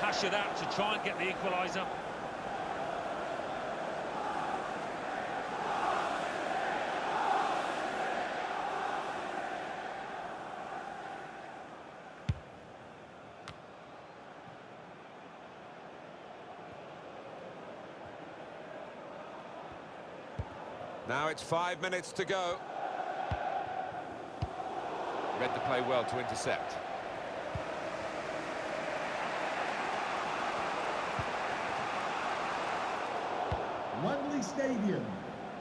hash it out to try and get the equaliser. Now it's 5 minutes to go. Read the play well to intercept. Wembley Stadium.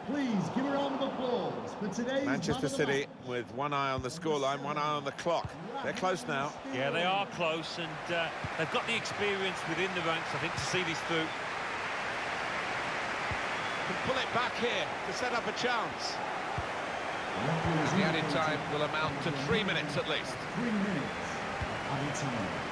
Please give a round of applause for today's Manchester City with one eye on the scoreline, one eye on the clock. They're close now. Yeah, they are close, and they've got the experience within the ranks, I think, to see this through. Can pull it back here to set up a chance. The The added time will amount to 3 minutes at least. 3 minutes added time.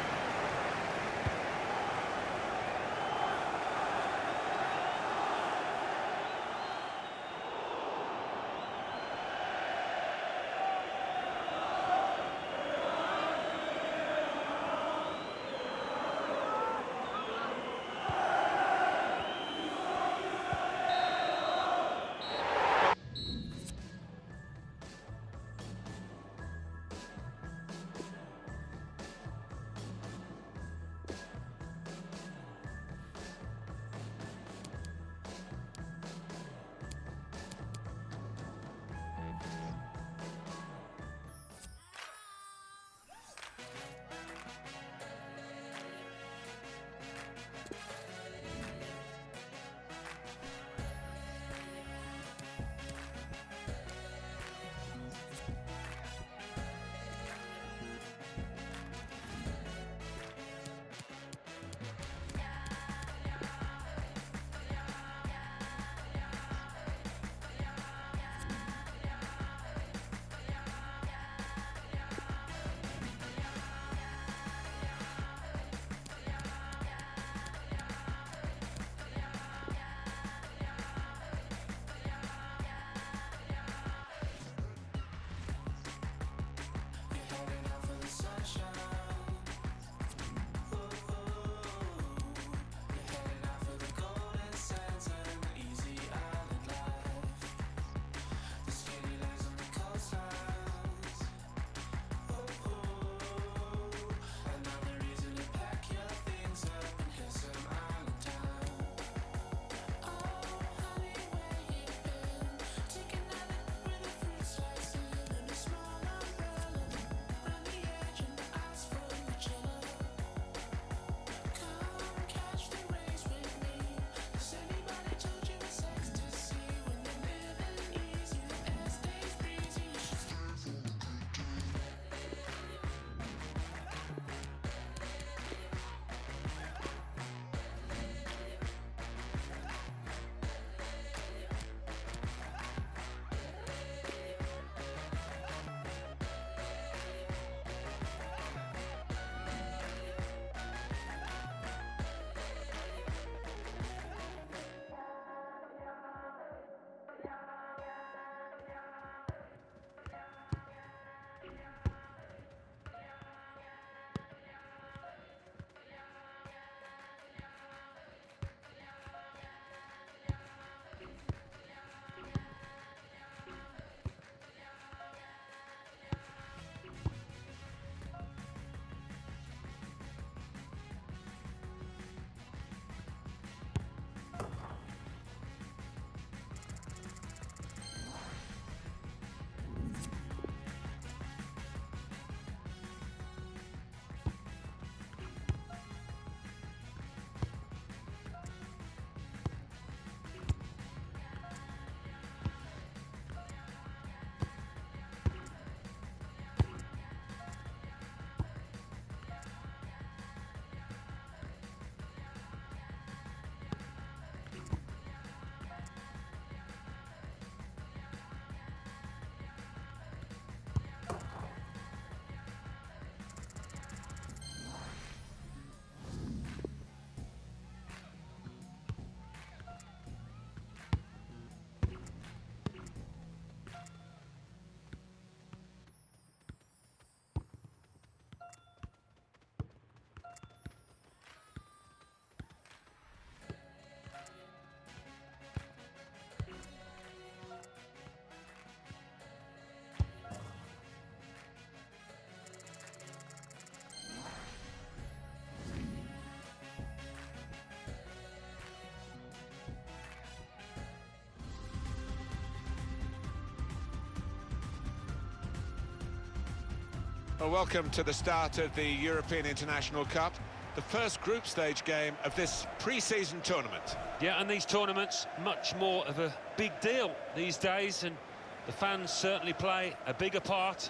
Well, welcome to the start of the European International Cup, the first group stage game of this pre-season tournament. Yeah, and these tournaments, much more of a big deal these days, and the fans certainly play a bigger part.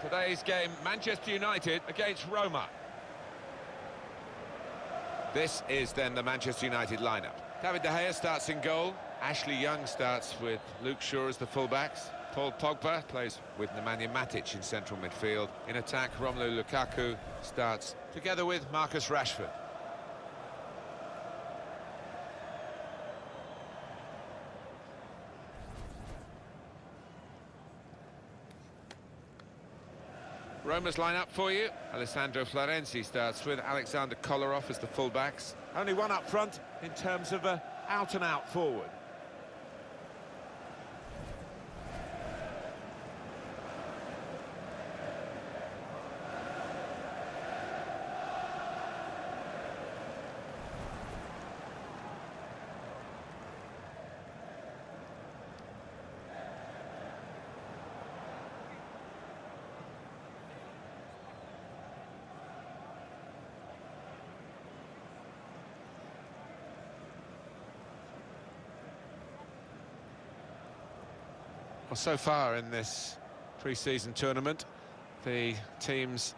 Today's game, Manchester United against Roma. This is then the Manchester United lineup. David De Gea starts in goal. Ashley Young starts with Luke Shaw as the fullbacks. Paul Pogba plays with Nemanja Matic in central midfield. In attack, Romelu Lukaku starts together with Marcus Rashford. Roma's lineup for you. Alessandro Florenzi starts with Alexander Kolarov as the fullbacks. Only one up front in terms of an out-and-out forward. Well, so far in this pre-season tournament, the teams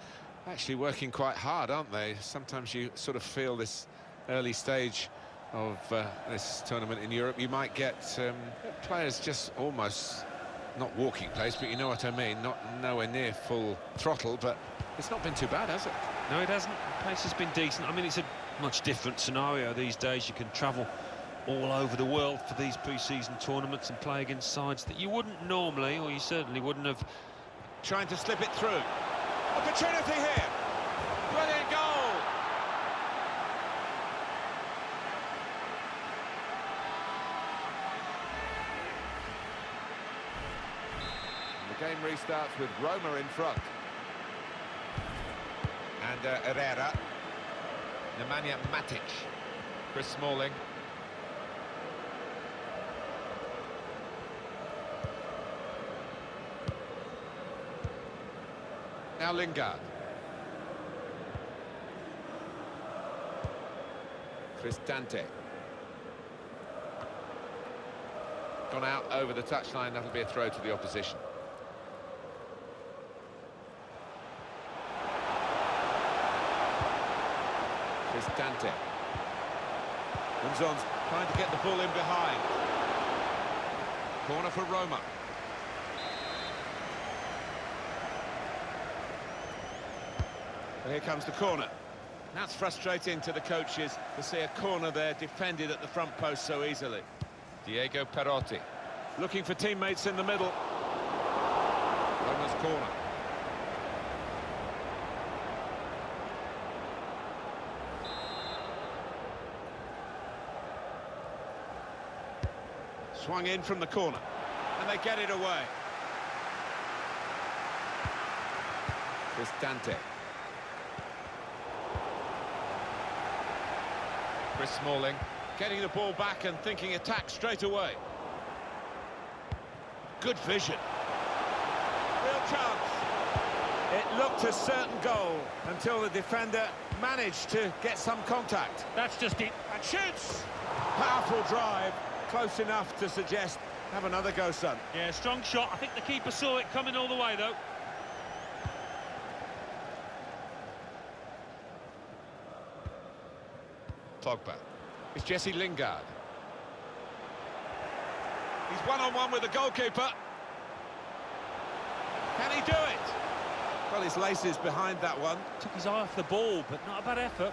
actually working quite hard, aren't they? Sometimes you sort of feel this early stage of this tournament in Europe, you might get players just almost not walking pace, but you know what I mean, nowhere near full throttle, but it's not been too bad, has it? No, it hasn't. The pace has been decent. I mean, it's a much different scenario these days. You can travel all over the world for these pre-season tournaments and play against sides that you wouldn't normally, or you certainly wouldn't have. Trying to slip it through. Opportunity here. Brilliant goal. The game restarts with Roma in front. And Herrera. Nemanja Matic. Chris Smalling. Now Lingard. Cristante. Gone out over the touchline, that'll be a throw to the opposition. Cristante. Munzon's trying to get the ball in behind. Corner for Roma. And here comes the corner. That's frustrating to the coaches to see a corner there defended at the front post so easily. Diego Perotti. Looking for teammates in the middle. Roma's corner. Swung in from the corner. And they get it away. Cristante. Chris Smalling getting the ball back and thinking attack straight away. Good vision. Real chance. It looked a certain goal until the defender managed to get some contact. That's just it. And shoots! Powerful drive, close enough to suggest have another go, son. Yeah, strong shot. I think the keeper saw it coming all the way, though. Pogba. It's Jesse Lingard. He's one-on-one with the goalkeeper. Can he do it? Well, his laces behind that one. Took his eye off the ball, but not a bad effort.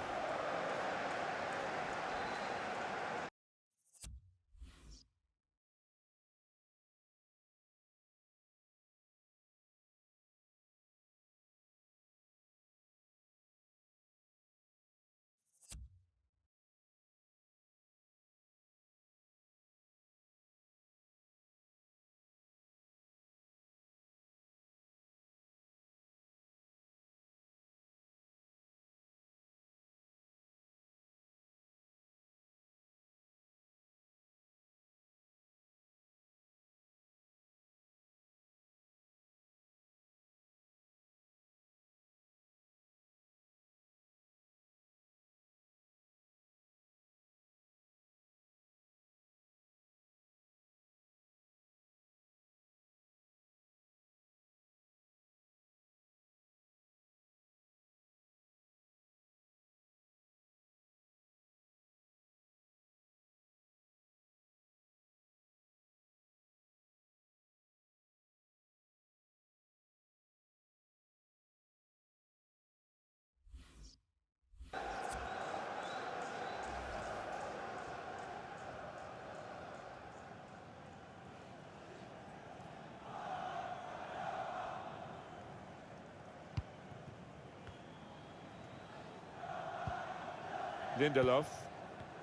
Lindelof.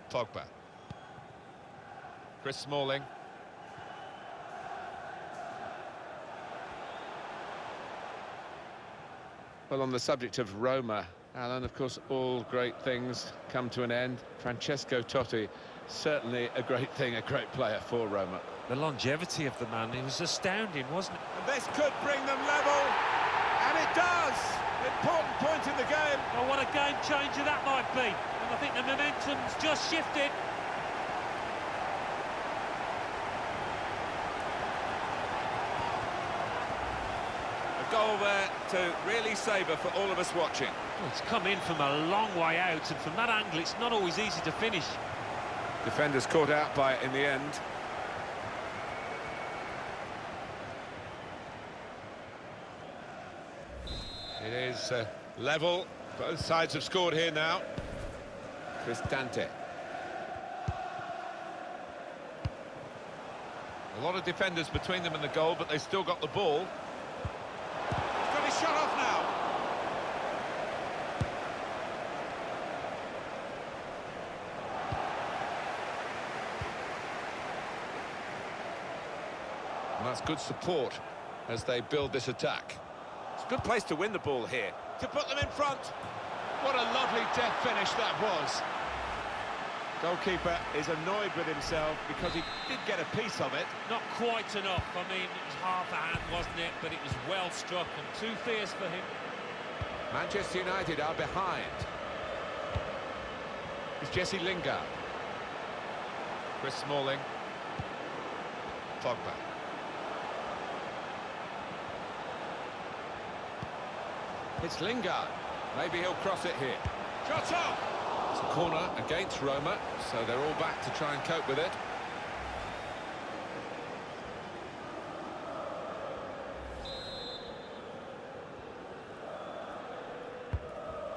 Pogba. Chris Smalling. Well, on the subject of Roma, Alan, of course, all great things come to an end. Francesco Totti, certainly a great thing, a great player for Roma. The longevity of the man, it was astounding, wasn't it? And this could bring them level, and it does! Important point in the game. Well, what a game changer that might be. And I think the momentum's just shifted. A goal there to really savour for all of us watching. Well, it's come in from a long way out, and from that angle, it's not always easy to finish. Defenders caught out by it in the end. It is level. Both sides have scored here now. Cristante. A lot of defenders between them and the goal, but they still got the ball. He's got his shot off now. And that's good support as they build this attack. It's a good place to win the ball here, to put them in front. What a lovely death finish that was. Goalkeeper is annoyed with himself because he did get a piece of it. Not quite enough. I mean, it was half a hand, wasn't it? But it was well struck and too fierce for him. Manchester United are behind. It's Jesse Lingard. Chris Smalling. Pogba. It's Lingard. Maybe he'll cross it here. Shot off! It's a corner against Roma, so they're all back to try and cope with it.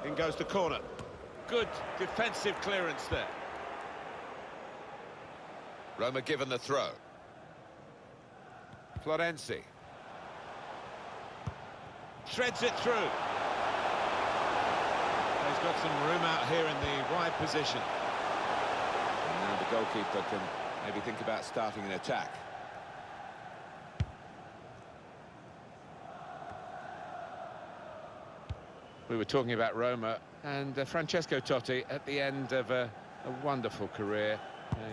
In goes the corner. Good defensive clearance there. Roma given the throw. Florenzi. Threads it through. He's got some room out here in the wide position. And now the goalkeeper can maybe think about starting an attack. We were talking about Roma and Francesco Totti at the end of a wonderful career.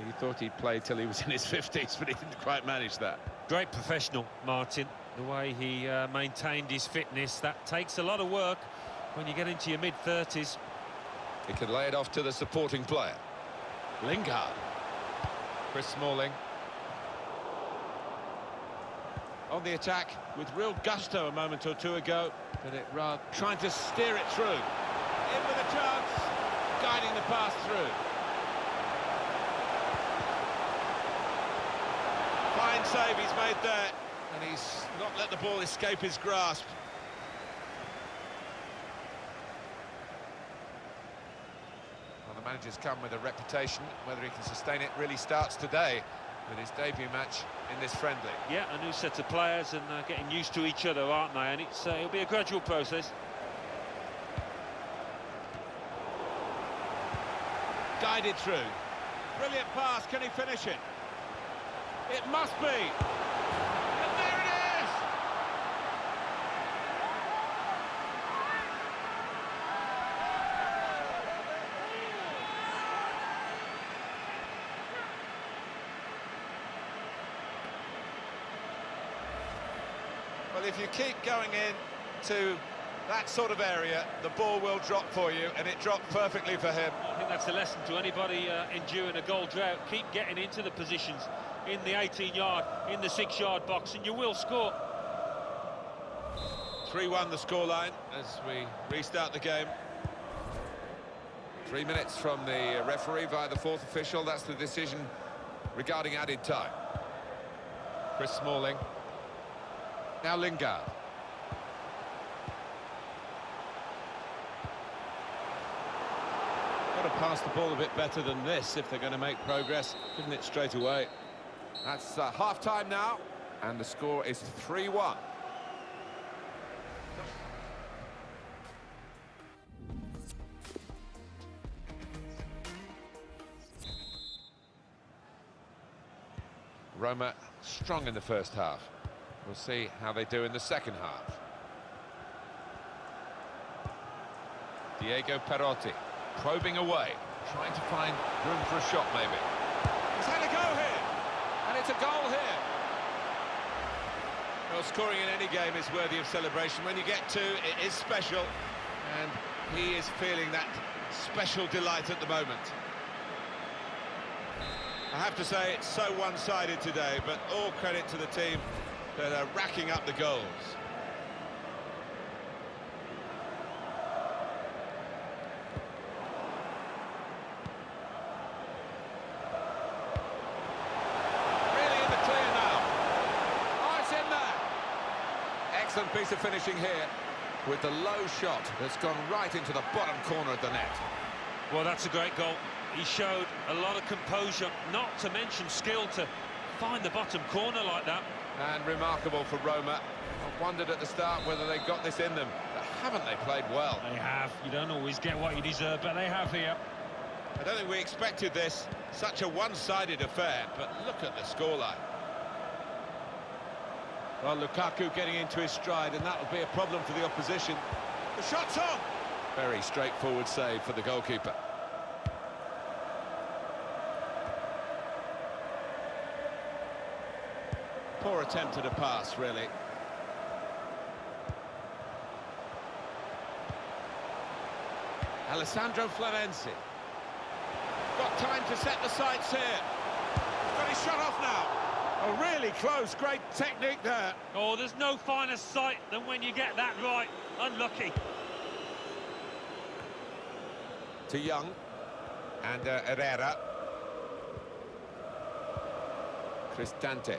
He thought he'd play till he was in his 50s, but he didn't quite manage that. Great professional, Martin. The way he maintained his fitness, that takes a lot of work when you get into your mid-30s. He can lay it off to the supporting player. Lingard. Chris Smalling. On the attack with real gusto a moment or two ago, but it rather trying to steer it through. In with a chance, guiding the pass through. Fine save he's made there, and he's not let the ball escape his grasp. Well, the manager's come with a reputation. Whether he can sustain it really starts today with his debut match in this friendly. Yeah, a new set of players and getting used to each other, aren't they? And it'll be a gradual process. Guided through. Brilliant pass, can he finish it? It must be! And there it is! Well, if you keep going in to that sort of area, the ball will drop for you, and it dropped perfectly for him. I think that's a lesson to anybody enduring a goal drought. Keep getting into the positions in the 18-yard, in the 6-yard box, and you will score. 3-1 the scoreline as we restart the game. 3 minutes from the referee via the fourth official. That's the decision regarding added time. Chris Smalling. Now Lingard. Got to pass the ball a bit better than this if they're going to make progress, isn't it, straight away? That's half-time now, and the score is 3-1. Roma strong in the first half. We'll see how they do in the second half. Diego Perotti probing away, trying to find room for a shot maybe. He's had a go here, and it's a goal here. Well, scoring in any game is worthy of celebration. When you get two, it is special, and he is feeling that special delight at the moment. I have to say, it's so one-sided today, but all credit to the team that are racking up the goals. Really in the clear now. Oh, it's in there. Excellent piece of finishing here with the low shot that's gone right into the bottom corner of the net. Well, that's a great goal. He showed a lot of composure, not to mention skill, to find the bottom corner like that. And remarkable for Roma. I wondered at the start whether they got this in them, but haven't they played well? They have. You don't always get what you deserve, but they have here. I don't think we expected this, such a one-sided affair, but look at the scoreline. Well, Lukaku getting into his stride, and that will be a problem for the opposition. The shot's on! Very straightforward save for the goalkeeper. Poor attempt at a pass, really. Alessandro Florenzi. Got time to set the sights here. Got his shot off now. Oh, really close, great technique there. Oh, there's no finer sight than when you get that right. Unlucky. To Young. And Herrera. Cristante.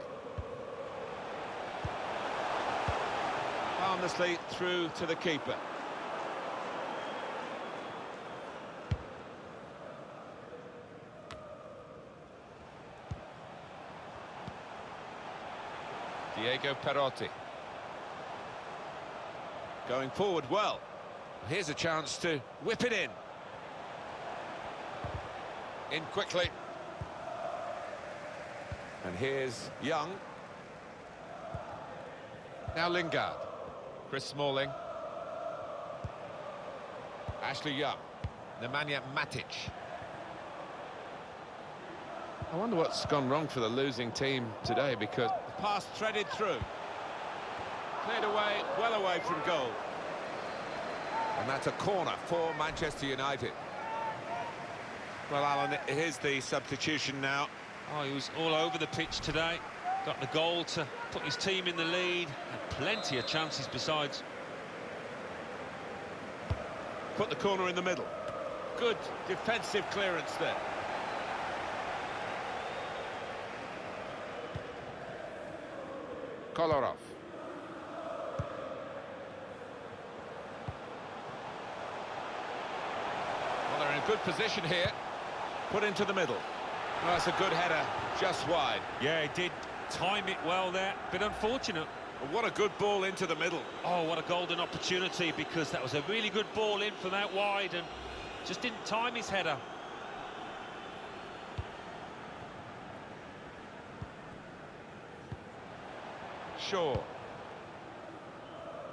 Harmlessly through to the keeper. Diego Perotti. Going forward well. Here's a chance to whip it in. In quickly. And here's Young. Now Lingard. Chris Smalling. Ashley Young. Nemanja Matic. I wonder what's gone wrong for the losing team today, because the pass threaded through. Cleared away, well away from goal. And that's a corner for Manchester United. Well, Alan, here's the substitution now. Oh, he was all over the pitch today. Got the goal to put his team in the lead. Had plenty of chances besides. Put the corner in the middle. Good defensive clearance there. Kolarov. Well, they're in a good position here. Put into the middle. Well, that's a good header, just wide. Yeah, he did time it well there. Bit unfortunate. But what a good ball into the middle. Oh, what a golden opportunity, because that was a really good ball in from out wide and just didn't time his header. Shaw.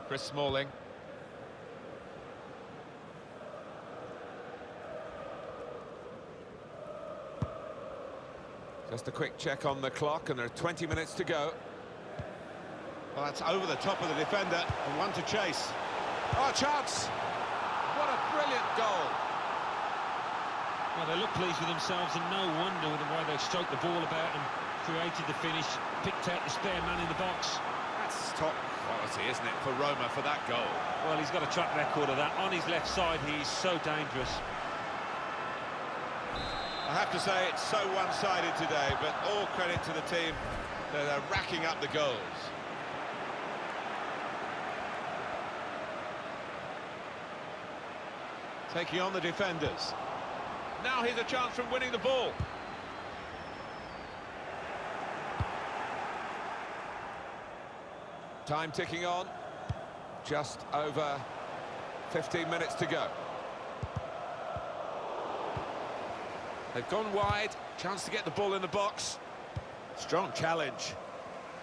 Chris Smalling. Just a quick check on the clock, and there are 20 minutes to go. Well, that's over the top of the defender, and one to chase. Oh, chance! What a brilliant goal! Well, they look pleased with themselves, and no wonder with the way they stroked the ball about and created the finish, picked out the spare man in the box. That's top quality, isn't it, for Roma for that goal? Well, he's got a track record of that. On his left side, he's so dangerous. I have to say, it's so one-sided today, but all credit to the team that are racking up the goals. Taking on the defenders. Now here's a chance from winning the ball. Time ticking on. Just over 15 minutes to go. They've gone wide. Chance to get the ball in the box. Strong challenge.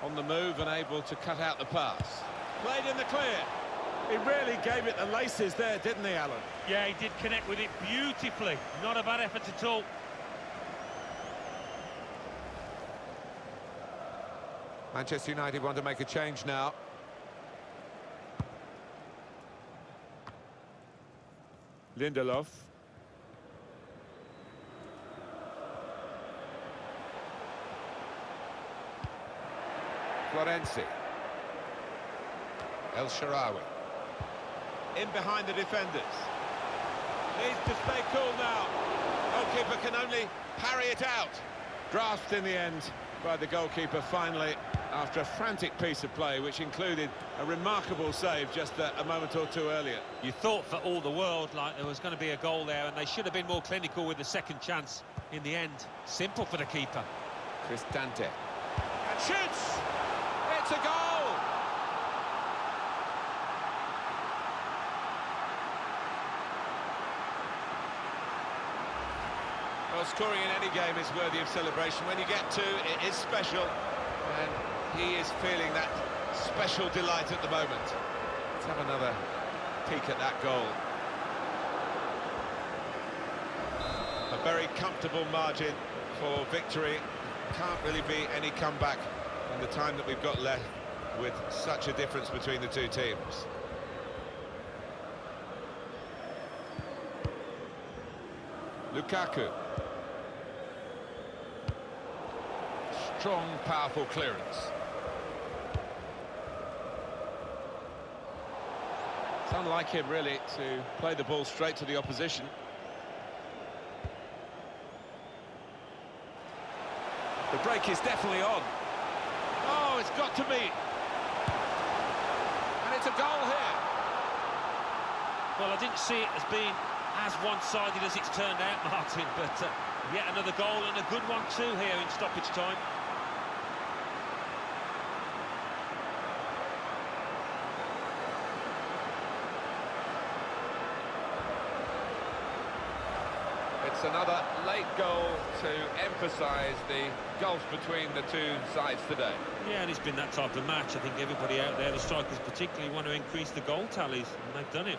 On the move and able to cut out the pass. Played in the clear. He really gave it the laces there, didn't he, Alan? Yeah, he did connect with it beautifully. Not a bad effort at all. Manchester United want to make a change now. Lindelof. Florenzi. El Shaarawy. In behind the defenders. Needs to stay cool now. Goalkeeper can only parry it out. Grasped in the end by the goalkeeper finally, after a frantic piece of play which included a remarkable save just a moment or two earlier. You thought for all the world like there was going to be a goal there, and they should have been more clinical with the second chance. In the end, simple for the keeper. Cristante. And shoots! It's a goal! Well, scoring in any game is worthy of celebration. When you get two, it is special. And he is feeling that special delight at the moment. Let's have another peek at that goal. A very comfortable margin for victory. Can't really be any comeback in the time that we've got left with such a difference between the two teams. Lukaku. Strong, powerful clearance. It's unlike him, really, to play the ball straight to the opposition. The break is definitely on. Oh, it's got to be. And it's a goal here. Well, I didn't see it as being as one-sided as it's turned out, Martin, but yet another goal, and a good one too here in stoppage time. It's another late goal to emphasise the gulf between the two sides today. Yeah, and it's been that type of match. I think everybody out there, the strikers particularly, want to increase the goal tallies, and they've done it.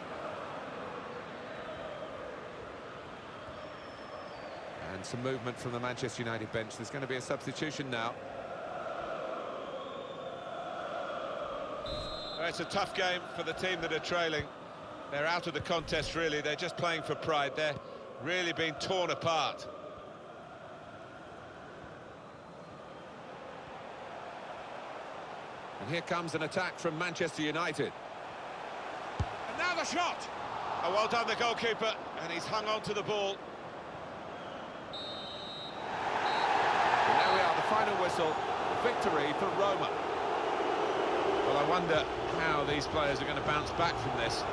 And some movement from the Manchester United bench. There's going to be a substitution now. It's a tough game for the team that are trailing. They're out of the contest, really. They're just playing for pride. They're really being torn apart. And here comes an attack from Manchester United. And now the shot! Oh, well done, the goalkeeper, and he's hung on to the ball. And there we are, the final whistle. Victory for Roma. Well, I wonder how these players are going to bounce back from this.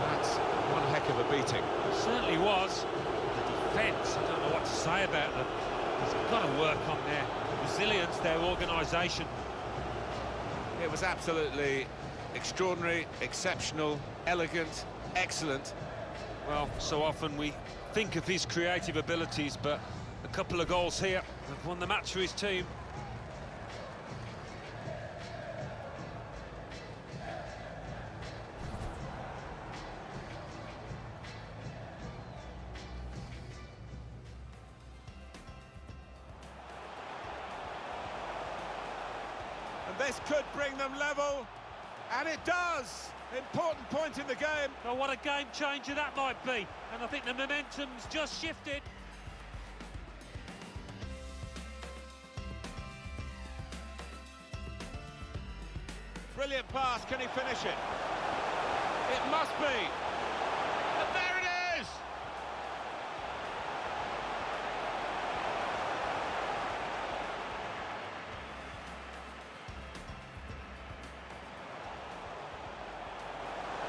That's one heck of a beating. It certainly was. The defence, I don't know what to say about them. He's got to work on their resilience, their organisation. It was absolutely extraordinary, exceptional, elegant, excellent. Well, so often we think of his creative abilities, but a couple of goals here have won the match for his team. And this could bring them level, and it does. Important point in the game. Well, what a game changer that might be, and I think the momentum's just shifted. Brilliant pass, can he finish it? It must be. And there it is!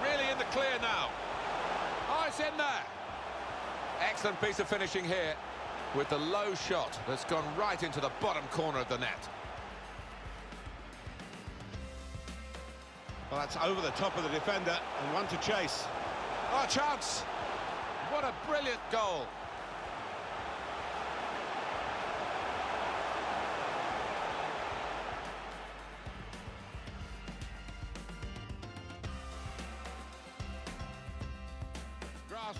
Really in the clear now. Oh, it's in there. Excellent piece of finishing here with the low shot that's gone right into the bottom corner of the net. Well, that's over the top of the defender and one to chase. Oh, chance! What a brilliant goal.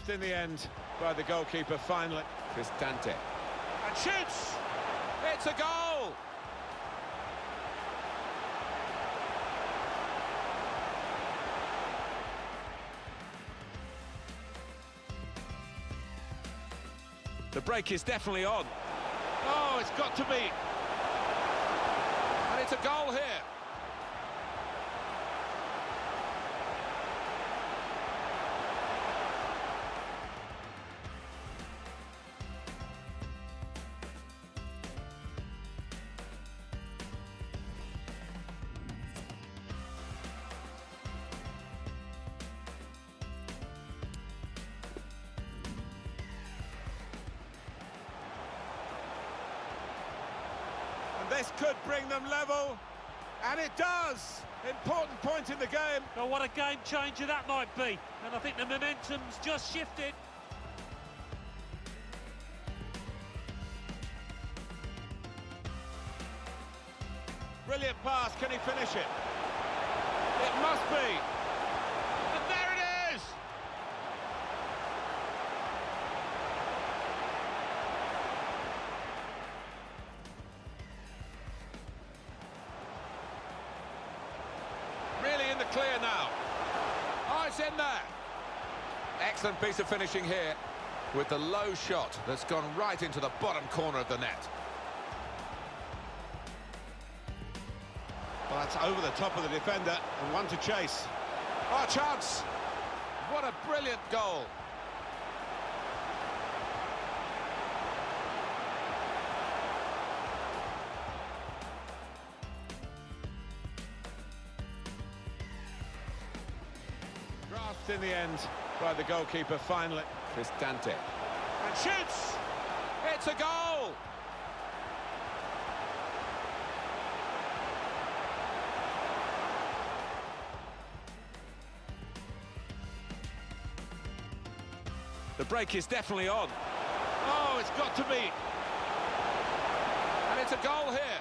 Grasped in the end by the goalkeeper finally. Cristante. And shoots! It's a goal! The break is definitely on. Oh, it's got to be. And it's a goal here. This could bring them level, and it does. Important point in the game. Oh, what a game changer that might be. And I think the momentum's just shifted. Brilliant pass, can he finish it? It must be. And there it is! Really in the clear now. Oh, it's in there. Excellent piece of finishing here with the low shot that's gone right into the bottom corner of the net. Well, that's over the top of the defender and one to chase. Oh, chance! What a brilliant goal. Grasped in the end by the goalkeeper finally. Cristante. And shoots! It's a goal! The break is definitely on. Oh, it's got to be. And it's a goal here.